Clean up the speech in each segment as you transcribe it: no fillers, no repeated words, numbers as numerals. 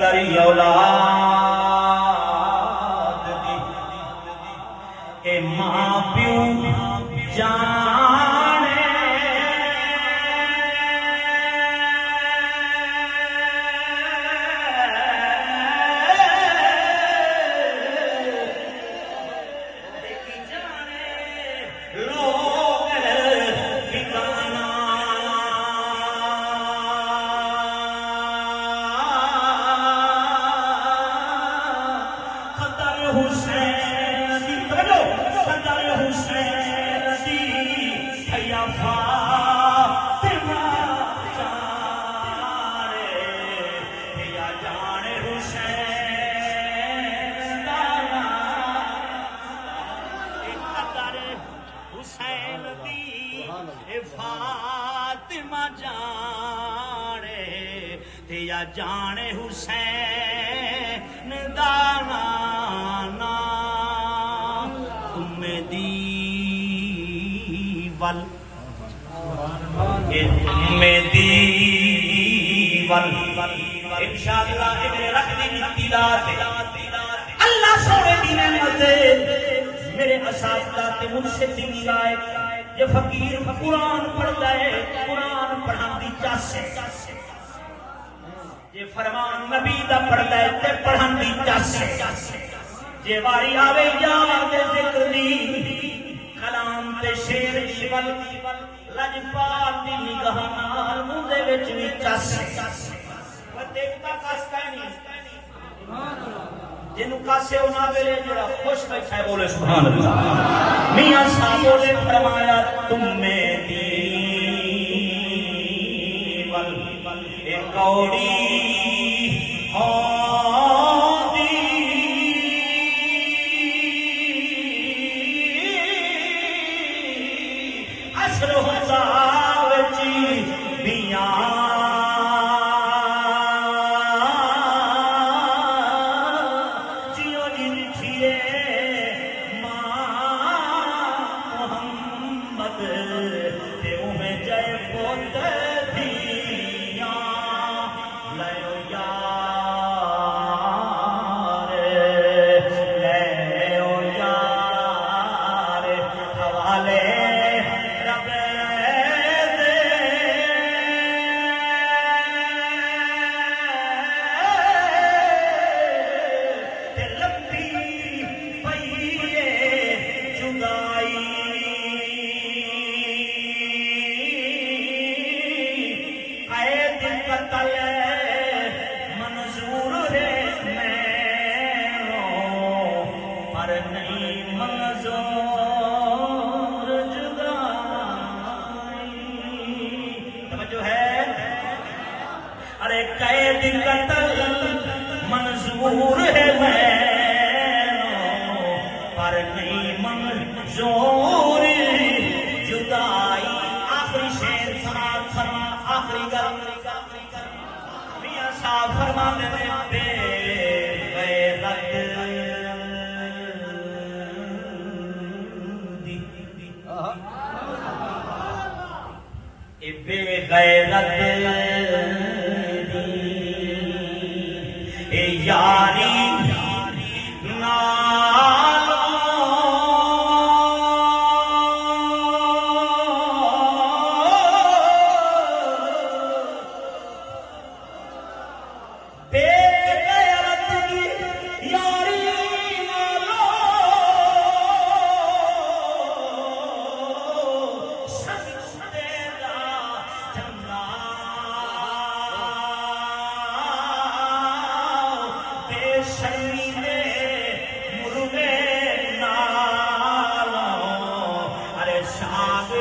تری اولاد دی اے ماں پیو جانے دیکھی جانے لوگ ٹھکانا خطر حسین دی صدر حسین دی حیا فاطمہ جانے حیا جان حسین دانا قدر حسین دی فاطمہ جانے حیا جان حسین دانا انشاءاللہ ابن رکھنی ابتداء اللہ سونے دی نعمت میرے اساتذہ تے مرشد دی رائے یہ فقیر قرآن پڑھتا ہے قرآن پڑھان دی چاس ہے یہ فرمان نبی دا پڑھتا ہے تے پڑھان دی چاس ہے یہ واری آوے یاد ذکر دی کلام تے شیر شول لجپال دی نگاہ نال مندے وچ وی چس دیکھتا کاستا نہیں جنوں کاسے ہونا ویلے جڑا خوش بیٹھا ہے بولے سبحان اللہ میاں صاحب نے فرمایا تم میں دیول اے کوڑی منظور ہے میں پر نہیں منظور جدائی آخری شیر سماعت فرما آخری گل میاں صاحب فرما دے بے غیرت دی بے غیرت یاری نالو بے غیرت کی یاری نالو سجدے دا جنہ شرینے مرغے نالوں ارے شاگ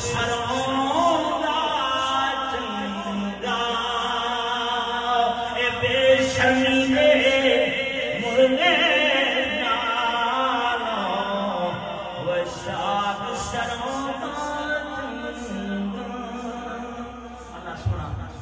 سروں